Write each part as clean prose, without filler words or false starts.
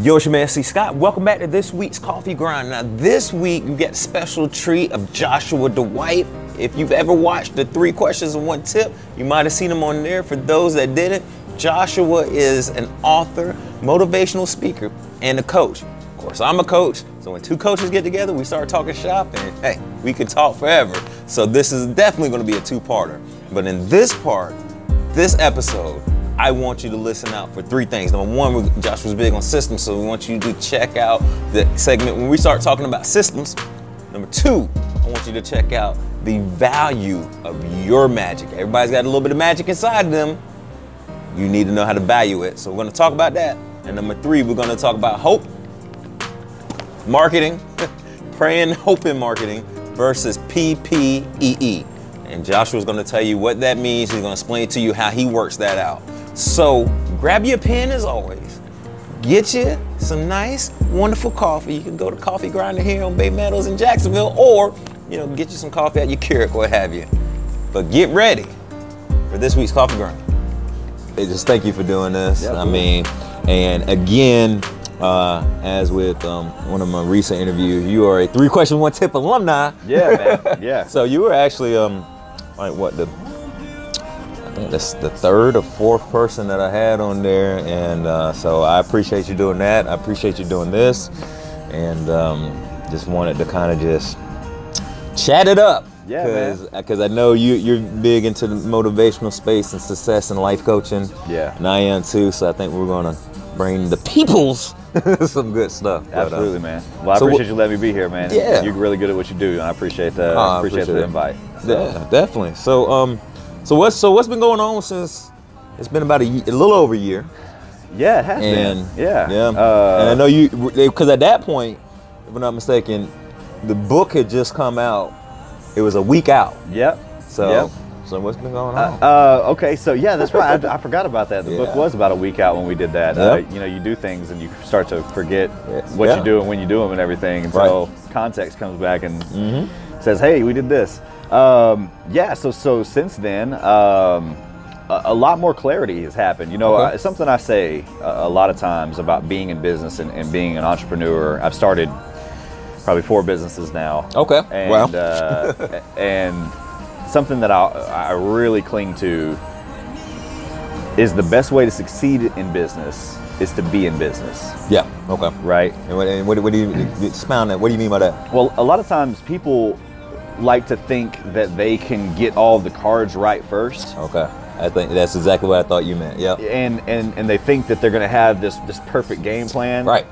Joshua man, C. Scott. Welcome back to this week's Coffee Grind. Now, this week you get a special treat of Joshua Dwight. If you've ever watched the 3 questions and 1 tip, you might have seen him on there. For those that didn't, Joshua is an author, motivational speaker, and a coach. Of course, I'm a coach, so when 2 coaches get together, we start talking shop, and hey, we can talk forever. So this is definitely going to be a 2-parter. But in this part, this episode, I want you to listen out for 3 things. Number 1, Joshua's big on systems, so we want you to check out the segment when we start talking about systems. Number 2, I want you to check out the value of your magic. Everybody's got a little bit of magic inside of them. You need to know how to value it. So we're going to talk about that. And number 3, we're going to talk about hope, marketing, praying, hope in marketing versus PPEE. And Joshua's going to tell you what that means. He's going to explain to you how he works that out. So grab your pen as always. Get you some nice, wonderful coffee. You can go to Coffee Grinder here on Bay Meadows in Jacksonville, or get you some coffee at your Keurig, what have you. But get ready for this week's Coffee Grind. Hey, just thank you for doing this. Yeah, and again, as with one of my recent interviews, you are a 3 question 1 tip alumni. Yeah, man. Yeah. So you were actually I think that's the 3rd or 4th person that I had on there, and so I appreciate you doing that. I appreciate you doing this, and just wanted to kind of just chat it up. Yeah, because I know you're big into the motivational space and success and life coaching. Yeah, and I am too. So I think we're gonna bring the peoples some good stuff. Absolutely, man. Well, I appreciate you letting me be here, man. Yeah, you're really good at what you do, and I appreciate the invite. So. Yeah, definitely. So what's been going on since it's been about a little over a year? Yeah, it has been. Yeah. And I know you, because at that point, if I'm not mistaken, the book had just come out. It was a week out. Yep. So what's been going on? Okay, so yeah, that's right. I forgot about that. The book was about a week out when we did that. Yep. You do things and you start to forget what you do and when you do them and everything until context comes back and says, "Hey, we did this." So since then, a lot more clarity has happened. It's something I say a lot of times about being in business and being an entrepreneur. I've started probably 4 businesses now. Okay. And, and something that I really cling to is the best way to succeed in business is to be in business. Yeah. Okay. Right. And what do you expound that? What do you mean by that? Well, a lot of times people like to think that they can get all the cards right first. Okay. I think that's exactly what I thought you meant. Yeah. And they think that they're going to have this perfect game plan. Right.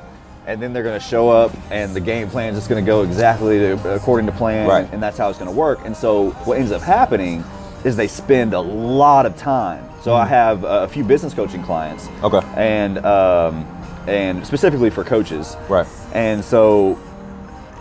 And then they're going to show up and the game plan is just going to go exactly according to plan. Right. And that's how it's going to work. And so what ends up happening is they spend a lot of time. So I have a few business coaching clients. Okay. And specifically for coaches. Right. And so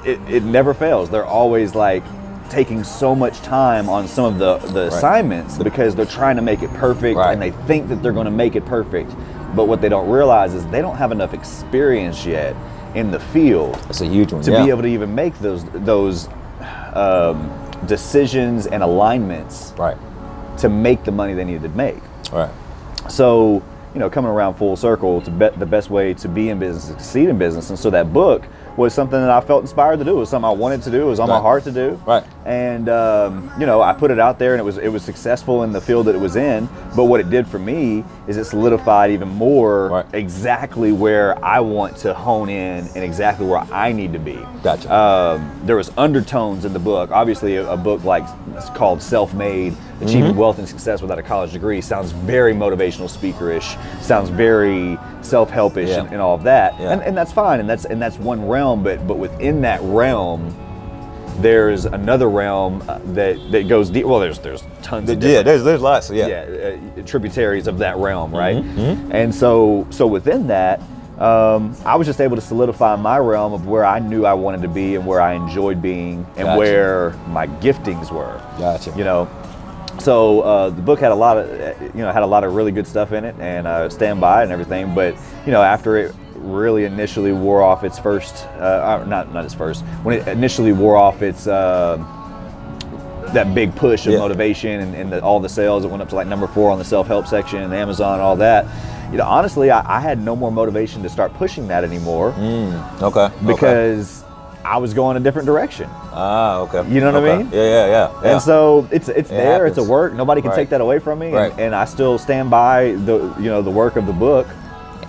it never fails. They're always like taking so much time on some of the assignments because they're trying to make it perfect and they think that they're going to make it perfect. But what they don't realize is they don't have enough experience yet in the field. That's a huge one. To be able to even make those decisions and alignments to make the money they need to make. Right. So, coming around full circle, the best way to be in business, succeed in business. And so that book was something that I felt inspired to do. It was something I wanted to do. It was on my heart to do. Right. And I put it out there, and it was successful in the field that it was in. But what it did for me is it solidified even more exactly where I want to hone in and exactly where I need to be. Gotcha. There was undertones in the book. Obviously, a book like it's called Self-Made, Achieving Wealth and Success Without a College Degree sounds very motivational speaker-ish, sounds very self-helpish and all of that. Yeah. And that's fine, and that's one realm, but within that realm, there's another realm that goes deep. Well, there's tons of there's lots. Tributaries of that realm, right? And so within that, I was just able to solidify my realm of where I knew I wanted to be and where I enjoyed being and where my giftings were. Gotcha. So the book had a lot of really good stuff in it, and I stand by it and everything. But after it really initially wore off its first, not its first, when it initially wore off its that big push of motivation and all the sales, it went up to like number 4 on the self-help section and Amazon and all that. you know, honestly, I had no more motivation to start pushing that anymore. Okay. Because I was going a different direction. Ah, okay. You know what I mean? Yeah. And so it's there, happens. it's a work. Nobody can take that away from me. And I still stand by the work of the book.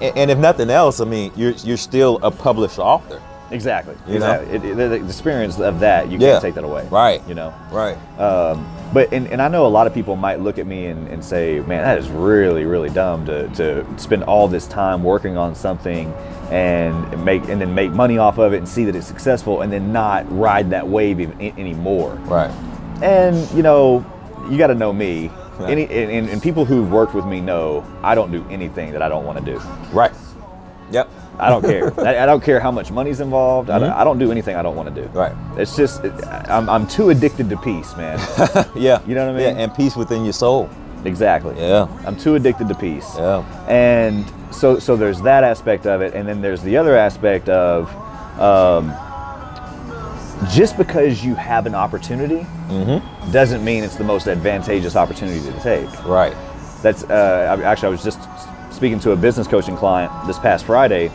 And if nothing else, I mean, you're still a published author. Exactly. You know? The experience of that, you can't take that away. Right. You know? Right. But I know a lot of people might look at me and say, man, that is really, really dumb to spend all this time working on something and then make money off of it and see that it's successful and then not ride that wave anymore. Right. And you know, you got to know me. Right. And people who've worked with me know I don't do anything that I don't want to do. Right. Yep. I don't care. I don't care how much money's involved. I don't do anything I don't want to do. Right. It's just I'm too addicted to peace, man. Yeah. You know what I mean? Yeah, and peace within your soul. Exactly. Yeah. I'm too addicted to peace. Yeah. And so there's that aspect of it, and then there's the other aspect of just because you have an opportunity doesn't mean it's the most advantageous opportunity to take. Right. That's actually I was just speaking to a business coaching client this past Friday,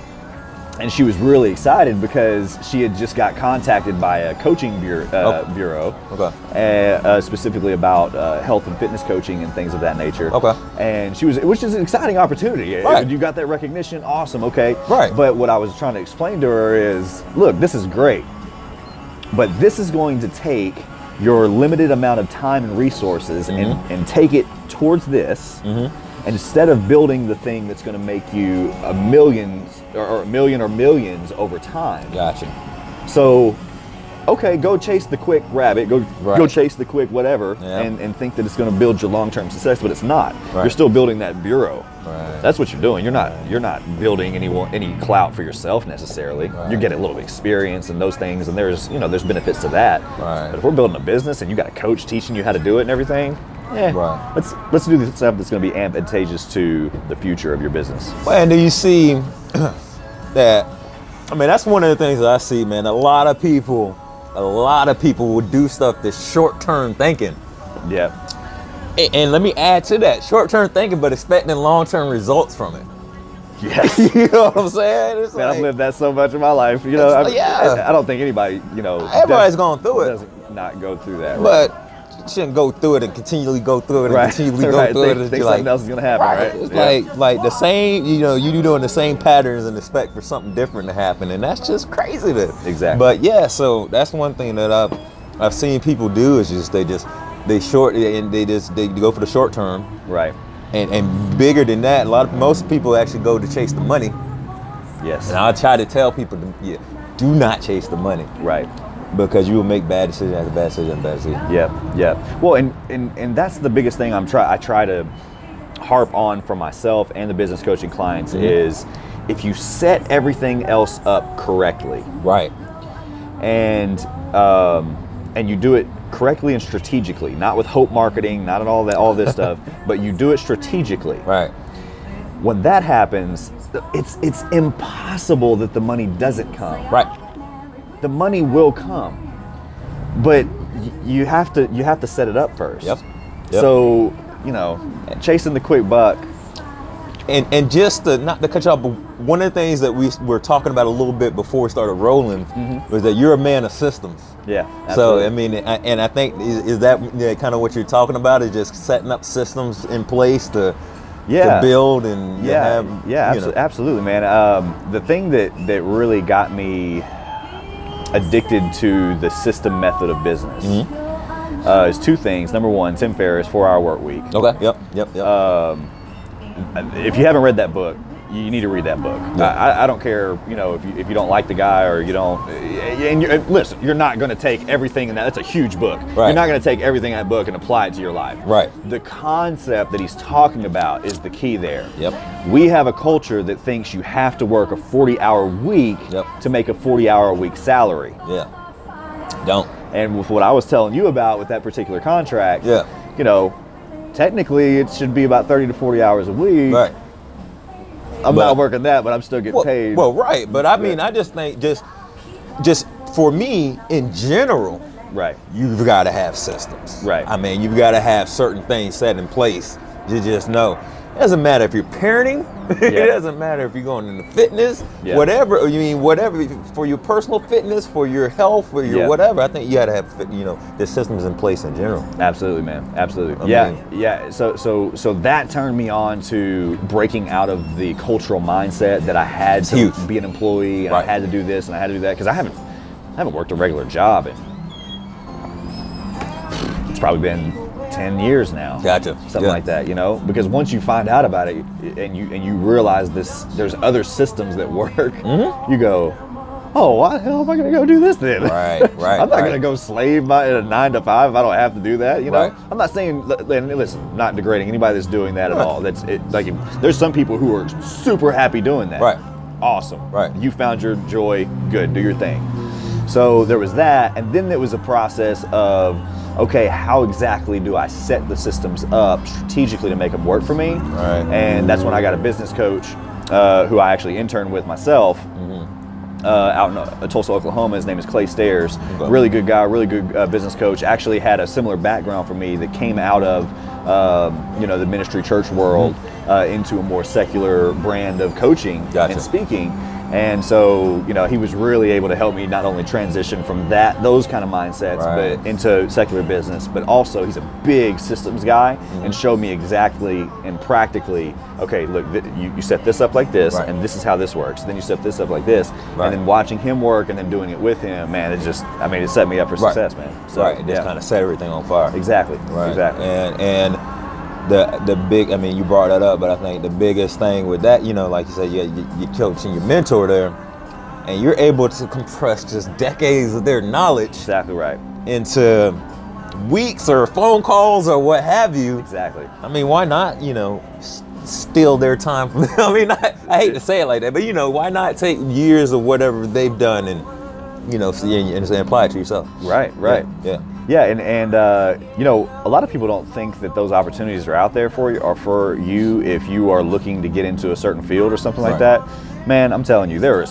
and she was really excited because she had just got contacted by a coaching bureau, specifically about health and fitness coaching and things of that nature. Okay. And which is an exciting opportunity. Right. You got that recognition, awesome, okay. Right. But what I was trying to explain to her is, look, this is great, but this is going to take your limited amount of time and resources and take it towards this. Instead of building the thing that's going to make you a million or millions over time. Gotcha. So, okay, go chase the quick rabbit, go chase the quick whatever, and think that it's going to build your long-term success, but it's not. Right. You're still building that bureau. Right. That's what you're doing. You're not building any clout for yourself necessarily. Right. You're getting a little experience and those things, and there's benefits to that. Right. But if we're building a business and you got a coach teaching you how to do it and everything, let's do the stuff that's going to be advantageous to the future of your business. Well, and do you see that? I mean, that's one of the things that I see, man. A lot of people will do stuff that's short-term thinking. Yeah. And let me add to that, short-term thinking, but expecting long-term results from it. Yes. You know what I'm saying? It's man, I've lived that so much in my life. You know, I don't think anybody, everybody's going through it. Doesn't not go through that. But you shouldn't go through it and continually go through it and continually go through it. Think something else is going to happen, right? It's like the same, you doing the same patterns and expect for something different to happen, and that's just crazy. Exactly. But yeah, so that's one thing that I've seen people do is they go for the short term. Right. And bigger than that, most people actually go to chase the money. Yes. And I try to tell people, do not chase the money. Right. Because you will make bad decision after bad decision after bad decision. Yeah. Well, and that's the biggest thing I try to harp on for myself and the business coaching clients is if you set everything else up correctly. Right. And you do it correctly and strategically, not with hope marketing, not at all this stuff, but you do it strategically. Right. When that happens, it's impossible that the money doesn't come. Right. The money will come, but you have to set it up first. Yep. So chasing the quick buck. And just not to cut you off, but one of the things that we were talking about a little bit before we started rolling was that you're a man of systems. Yeah. Absolutely. So I mean, and I think is that kind of what you're talking about, is just setting up systems in place to build and absolutely, man. The thing that really got me addicted to the system method of business is two things. Number one, Tim Ferriss, 4-Hour Work Week. Okay. Yep. If you haven't read that book, you need to read that book. I don't care, if you don't like the guy or you don't. And listen, you're not going to take everything in that. That's a huge book. Right. You're not going to take everything in that book and apply it to your life. Right. The concept that he's talking about is the key there. Yep. We have a culture that thinks you have to work a 40-hour week to make a 40-hour week salary. Yeah. Don't. And with what I was telling you about with that particular contract, technically it should be about 30 to 40 hours a week. Right. I'm not working that, but I'm still getting paid. Well, right. But I mean, I just think just for me in general, right, you've got to have systems. Right. I mean, you've got to have certain things set in place. You just know. It doesn't matter if you're parenting. It doesn't matter if you're going into fitness, whatever. You mean whatever for your personal fitness, for your health, for your whatever. I think you got to have, you know, the systems in place in general. Absolutely, man. Absolutely. Yeah. So that turned me on to breaking out of the cultural mindset that I had to be an employee and I had to do this and I had to do that, because I haven't worked a regular job in, it's probably been 10 years now. Gotcha. Something like that, you know? Because once you find out about it and you realize there's other systems that work, you go, oh, why the hell am I going to go do this then? Right. I'm not going to go slave in a 9 to 5 if I don't have to do that, you know? I'm not saying, and listen, not degrading anybody that's doing that at all. That's it. Like, there's some people who are super happy doing that. Right. Awesome. Right. You found your joy. Good. Do your thing. So there was that, and then there was a process of, okay, how exactly do I set the systems up strategically to make them work for me? Right. And that's when I got a business coach who I actually interned with myself out in Tulsa, Oklahoma. His name is Clay Stairs. Okay. Really good guy, really good business coach. Actually had a similar background for me that came out of you know, the ministry church world into a more secular brand of coaching and speaking. And so, you know, he was really able to help me not only transition from those kind of mindsets, but into secular business, but also he's a big systems guy and showed me exactly and practically, okay, look, you set this up like this, and this is how this works. Then you set this up like this, and then watching him work and then doing it with him, man, it just, I mean, it set me up for success, man. So, it just kind of set everything on fire. Exactly. Exactly. And the big, I mean, you brought that up, but I think the biggest thing with that, you know, like you said, your coach and your mentor there, and you're able to compress just decades of their knowledge into weeks or phone calls or what have you. Exactly. I mean, why not, you know, steal their time from them? I mean, I hate to say it like that, but, you know, why not take years of whatever they've done and, you know, and apply it to yourself? Right. Yeah, and you know, a lot of people don't think that those opportunities are out there for you if you are looking to get into a certain field or something like that. Man, I'm telling you, there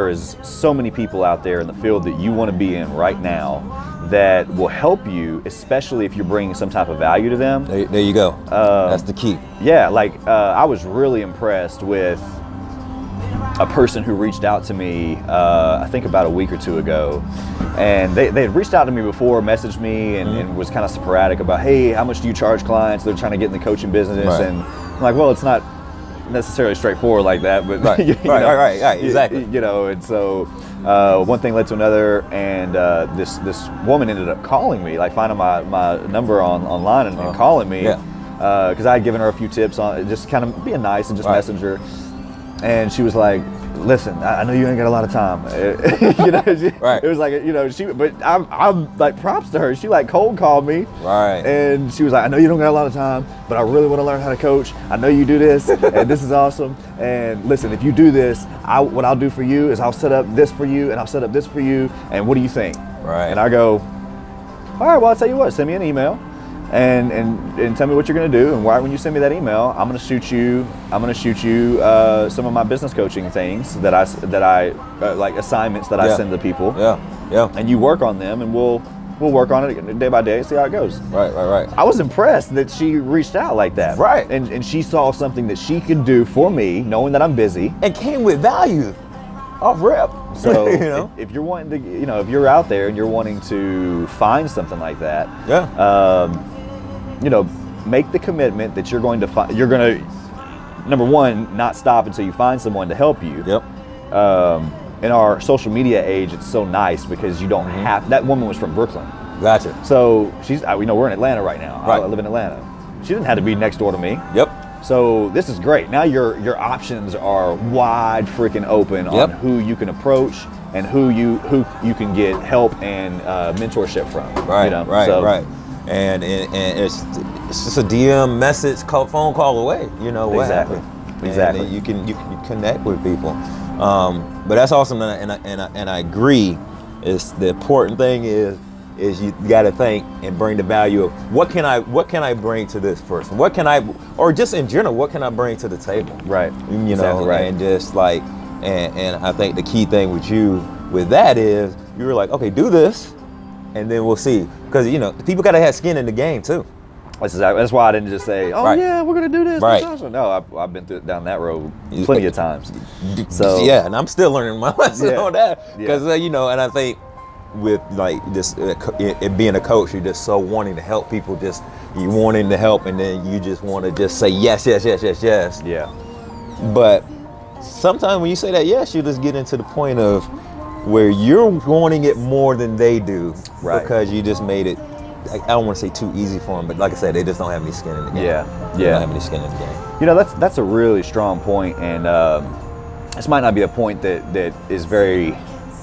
is so many people out there in the field that you want to be in right now that will help you, especially if you're bringing some type of value to them. There you go. That's the key. Yeah, like I was really impressed with a person who reached out to me, I think about a week or two ago, and they had reached out to me before, messaged me, and was kind of sporadic about, hey, how much do you charge clients? They're trying to get in the coaching business, and I'm like, well, it's not necessarily straightforward like that, but exactly. You know, and so one thing led to another, and this woman ended up calling me, like finding my number online and calling me, because I had given her a few tips on just kind of being nice and just message her. And she was like, listen, I know you ain't got a lot of time. You know, it was like, you know, but I'm like, props to her. She like cold called me. And she was like, I know you don't got a lot of time, but I really want to learn how to coach. I know you do this, and this is awesome. And listen, if you do this, what I'll do for you is I'll set up this for you, and I'll set up this for you. And what do you think? And I go, all right, well, I'll tell you what, send me an email. And tell me what you're going to do, and when you send me that email, I'm going to shoot you some of my business coaching things that I like assignments that I send to people. And you work on them, and we'll work on it day by day and see how it goes. Right. I was impressed that she reached out like that. And she saw something that she could do for me, knowing that I'm busy, and came with value off rip. So you know, if you're wanting to, you know, if you're out there and you're wanting to find something like that, you know, make the commitment that you're going to number one, not stop until you find someone to help you. In our social media age, it's so nice because you don't have, that woman was from Brooklyn. Gotcha. So she's, you know, we're in Atlanta right now. I live in Atlanta. She didn't have to be next door to me. So this is great. Now your options are wide freaking open on who you can approach and who you can get help and mentorship from. You know? And it's just a DM message, phone call away. You know exactly. And you can connect with people. But that's awesome, and I agree. It's the important thing is you got to think and bring the value of what can I bring to this person? What can I, or just in general, what can I bring to the table? You know, and just like, and I think the key thing with that is you were like, okay, do this, and then we'll see, because you know people got to have skin in the game too. That's why I didn't just say, oh yeah, we're gonna do this. Right. No, I've been down that road plenty of times. So yeah, and I'm still learning my lesson on that because Yeah. and I think with like this it being a coach, you're just so wanting to help people, just you wanting to help, and then you just want to just say yes. Yeah. But sometimes when you say that yes, you just get into the point of where you're wanting it more than they do, Right. because you just made it. I don't want to say too easy for them, but like I said, they just don't have any skin in the game. They don't have any skin in the game. You know, that's a really strong point, and this might not be a point that is very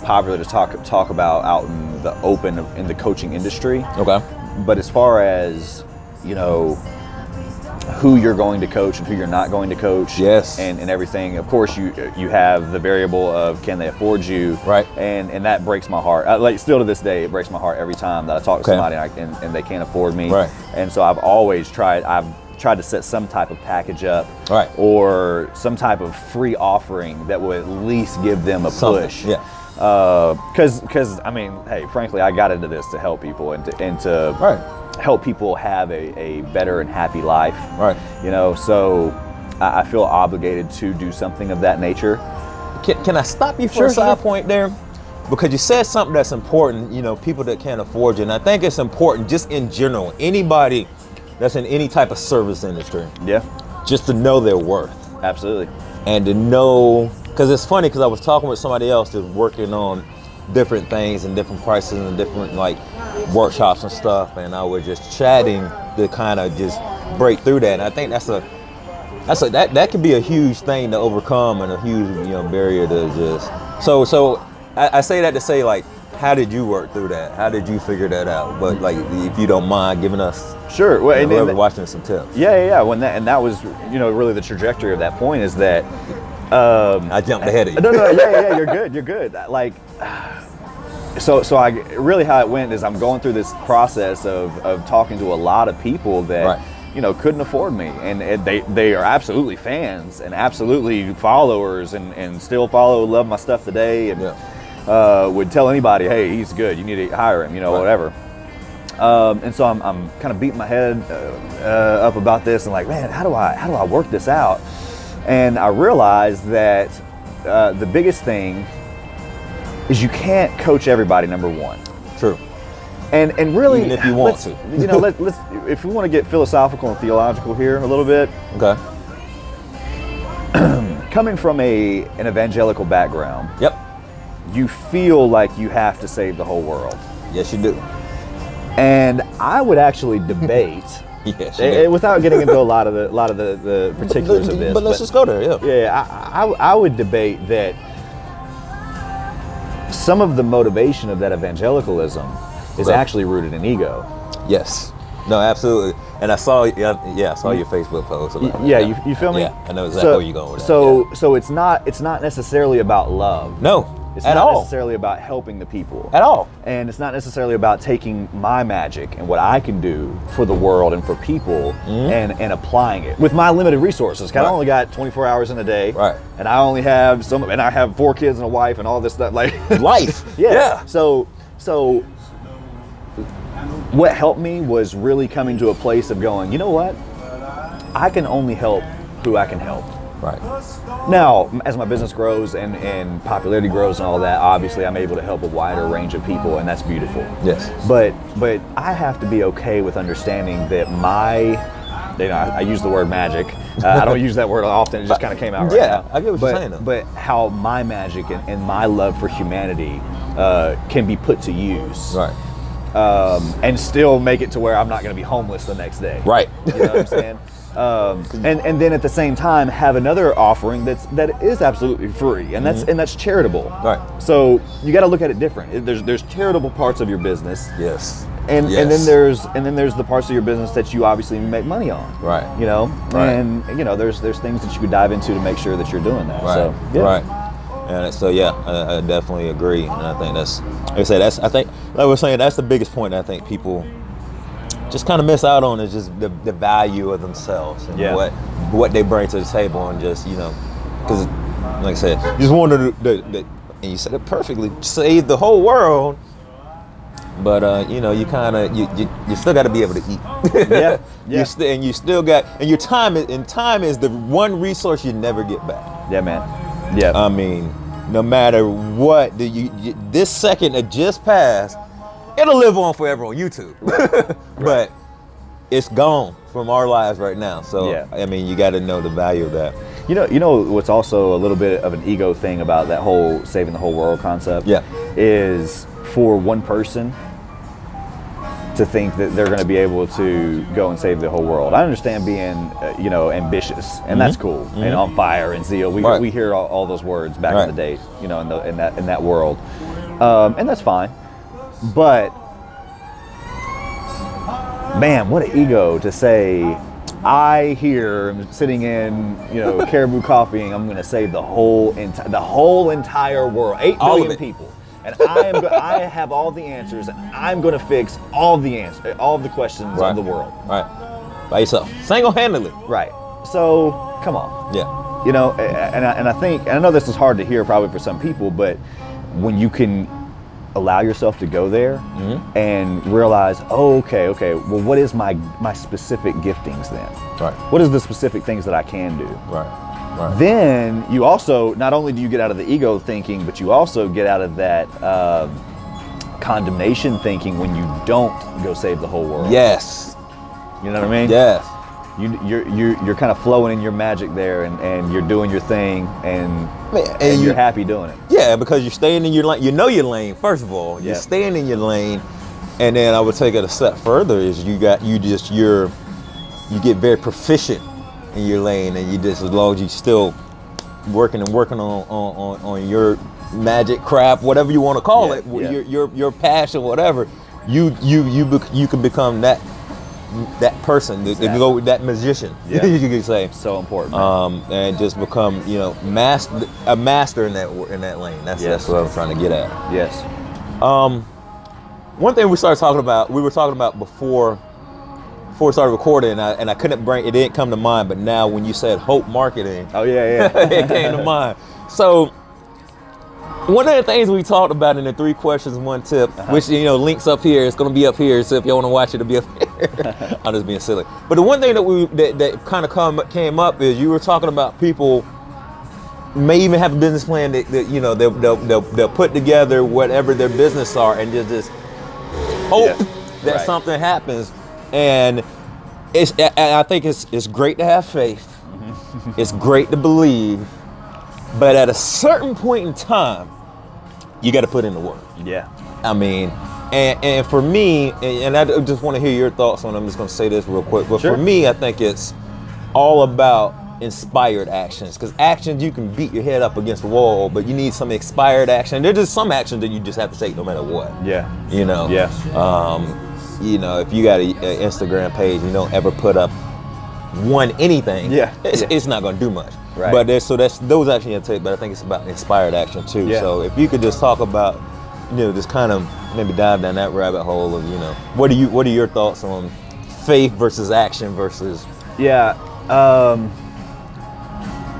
popular to talk about out in the open in the coaching industry. Okay. But as far as, who you're going to coach and who you're not going to coach, yes, and everything, of course you have the variable of can they afford you, right? And that breaks my heart. Like still to this day, it breaks my heart every time that I talk to somebody and they can't afford me, right? And so I've tried to set some type of package up, right, or some type of free offering that will at least give them a push. Yeah. Because I mean, hey, frankly, I got into this to help people and to right. help people have a better and happy life. Right. So I feel obligated to do something of that nature. Can I stop you for a side point there? Because you said something that's important, people that can't afford you. And I think it's important just in general, anybody that's in any type of service industry. Yeah. Just to know their worth. Absolutely. And to know, because it's funny, because I was talking with somebody else that's working on different things and different prices and different like workshops and stuff, and I was just chatting to kind of just break through that. And I think that could be a huge thing to overcome, and a huge barrier to just. So I say that to say, like, how did you work through that? How did you figure that out? But like, if you don't mind giving us, sure, well, whoever watching, some tips. Yeah. That was really the trajectory of that point is that. I jumped ahead of you. No, yeah, you're good. Like, so I really, how it went is I'm going through this process of talking to a lot of people that, couldn't afford me, and they are absolutely fans and absolutely followers and still love my stuff today, and would tell anybody, hey, he's good, you need to hire him, whatever. And so I'm kind of beating my head up about this and like, man, how do I work this out? And I realized that the biggest thing is you can't coach everybody, number one. True. And really, even if you want to. Let's if we want to get philosophical and theological here a little bit. Okay. Coming from an evangelical background. Yep. You feel like you have to save the whole world. Yes, you do. And I would actually debate. Yes, without getting into a lot of the particulars of this. But let's just go there, I would debate that some of the motivation of that evangelicalism is actually rooted in ego. Yes. No, absolutely. And I saw your Facebook post about it. You feel me? Yeah, I know exactly where you're going with that. So it's not necessarily about love. No. It's at not all. necessarily about helping the people. At all. And it's not necessarily about taking my magic and what I can do for the world and for people and applying it with my limited resources. I only got 24 hours in a day. Right. And I only have and I have 4 kids and a wife and all this stuff. Like life. Yeah. So what helped me was really coming to a place of going, you know what? I can only help who I can help. Right. Now, as my business grows and popularity grows and all that, obviously I'm able to help a wider range of people, and that's beautiful. Yes. But I have to be okay with understanding that I use the word magic. I don't use that word often. It just kind of came out right now. I get what you're saying, though. But how my magic and my love for humanity can be put to use. Right. And still make it to where I'm not going to be homeless the next day. Right. You know what I'm saying? And then at the same time have another offering that is absolutely free, and that's charitable. Right. So you got to look at it different. There's charitable parts of your business. Yes. And then there's the parts of your business that you obviously make money on. Right. Right. And there's things that you could dive into to make sure that you're doing that. Right. So, yeah. Right. And so I definitely agree, and I think I think like we're saying, that's the biggest point I think people just kind of miss out on, is just the value of themselves and what they bring to the table, and just because like I said, you just want to and you said it perfectly, save the whole world, But you know, you kind of you still got to be able to eat. Yeah, yeah. You still got, and your time is the one resource you never get back. Yeah, man. Yeah. I mean, no matter what, this second that just passed, it'll live on forever on YouTube. Right. But it's gone from our lives right now. So yeah. I mean, you got to know the value of that. You know what's also a little bit of an ego thing about that whole saving the whole world concept? Yeah. Is for one person to think that they're going to be able to go and save the whole world. I understand being, ambitious, and that's cool, and on fire and zeal. We hear all those words back in the day, in that world, and that's fine. But man, what an ego to say, I here am sitting in, Caribou Coffee, and I'm going to save the whole entire world, 8 billion people. And I have all the answers, and I'm going to fix all the questions of the world. Right. By yourself. Single-handedly. Right. So, come on. Yeah. And I think, and I know this is hard to hear probably for some people, but when you can allow yourself to go there and realize, okay, well, what is my specific giftings then? Right. What is the specific things that I can do? Right. Then you also, not only do you get out of the ego thinking, but you also get out of that condemnation thinking when you don't go save the whole world. Yes. You know what I mean? Yes. You're kind of flowing in your magic there, and you're doing your thing, and you're happy doing it. Yeah, because you're staying in your lane. You know your lane, first of all. You're staying in your lane, and then I would take it a step further is you get very proficient in your lane, and you just, as long as you still working on your magic craft, whatever you want to call it, your passion, whatever, you can become that person, that magician. Yeah. You could say. So important. And just become a master in that lane. That's what I'm trying to get at. Yes. One thing we were talking about before we started recording, and I couldn't it didn't come to mind, but now when you said hope marketing, it came to mind. So one of the things we talked about in the 3 questions, 1 tip, which links up here, it's going to be up here, so if you want to watch it, it'll be up here. I'm just being silly. But the one thing that kind of came up is you were talking about people may even have a business plan that they'll put together whatever their business are and just hope that something happens. And I think it's great to have faith. It's great to believe, but at a certain point in time, you got to put in the work. Yeah. I mean, and for me, and I just want to hear your thoughts on it. I'm just going to say this real quick. But for me, I think it's all about inspired actions, because actions you can beat your head up against the wall, but you need some inspired action. There's just some actions that you just have to take no matter what. Yeah. If you got an Instagram page, you don't ever put up anything. It's not going to do much. Right. But that's those actions you take. But I think it's about inspired action too. Yeah. So if you could just talk about, just kind of maybe dive down that rabbit hole of, what are your thoughts on faith versus action versus? Yeah.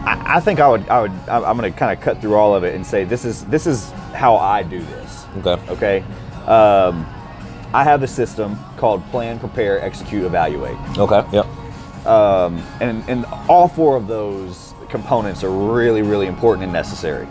I think I'm going to kind of cut through all of it and say this is how I do this. Okay. I have a system called plan, prepare, execute, evaluate. Okay. Yep. And all 4 of those components are really, really important and necessary.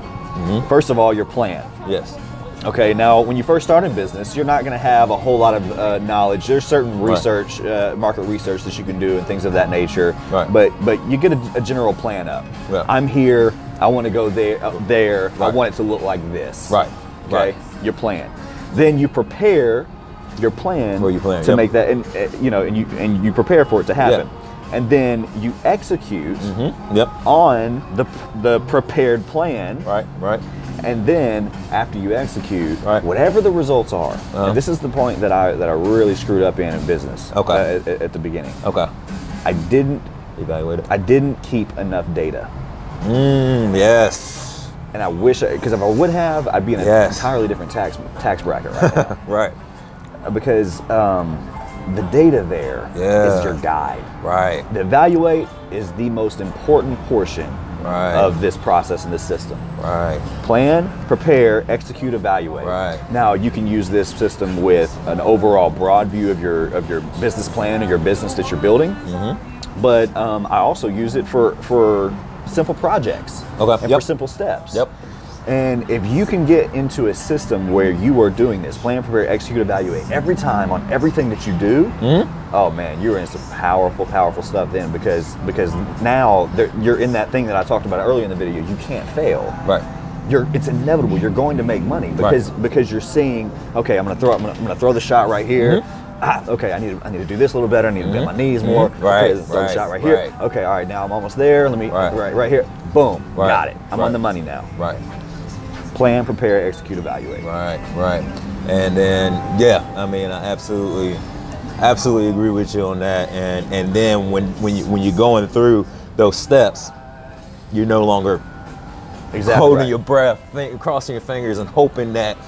First of all, your plan. Yes. Okay. Now, when you first start in business, you're not going to have a whole lot of knowledge. There's certain research, market research that you can do and things of that nature. Right. But you get a general plan up. Yeah. I'm here. I want to go there. Right. I want it to look like this. Right. Okay. Right. Your plan. Then you prepare your plan to make that, and you prepare for it to happen, and then you execute on the prepared plan. Right. And then after you execute, whatever the results are, and this is the point that I really screwed up in business. At the beginning. Okay. I didn't evaluate it. I didn't keep enough data. Yes. And I wish, because if I would have, I'd be in an entirely different tax bracket right now. Right. Because the data there is your guide. Right. The evaluate is the most important portion of this process and this system. Right. Plan, prepare, execute, evaluate. Right. Now you can use this system with an overall broad view of your business plan or your business that you're building. But I also use it for simple projects and for simple steps. And if you can get into a system where you are doing this, plan, prepare, execute, evaluate every time on everything that you do, oh man, you're in some powerful, powerful stuff then, because now you're in that thing that I talked about earlier in the video. You can't fail. Right. It's inevitable. You're going to make money because you're seeing, okay, I'm gonna throw the shot right here. Okay, I need to do this a little better. I need to bend my knees more. Okay, throw the shot right here. Okay, all right, now I'm almost there. Let me right here. Boom, got it. I'm on the money now. Right. Plan, prepare, execute, evaluate. Right. And then I mean, I absolutely agree with you on that. And then when you're going through those steps, you're no longer holding your breath, crossing your fingers, and hoping that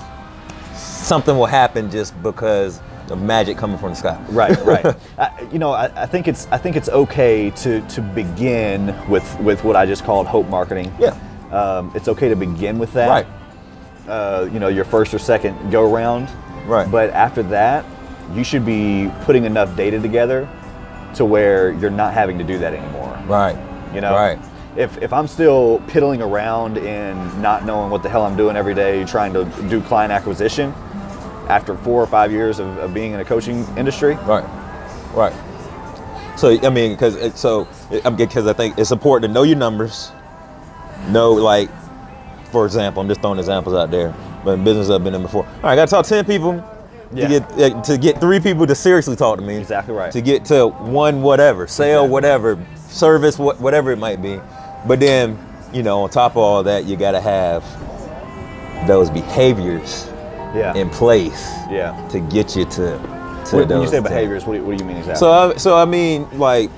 something will happen just because of magic coming from the sky. Right. I think it's okay to begin with what I just called hope marketing. It's okay to begin with that. Right. Your first or second go around. Right. But after that, you should be putting enough data together to where you're not having to do that anymore. Right. Right. If I'm still piddling around and not knowing what the hell I'm doing every day, trying to do client acquisition, after 4 or 5 years of being in a coaching industry. Right. So I mean, because I think it's important to know your numbers. Know, like, for example, I'm just throwing examples out there, but in business I've been in before. All right, I got to talk to 10 people to get 3 people to seriously talk to me. Exactly right. To get to 1 whatever, sale, whatever, service, whatever it might be. But then, on top of all that, you got to have those behaviors in place to get you to when you say behaviors, what do you mean exactly? So I mean, like,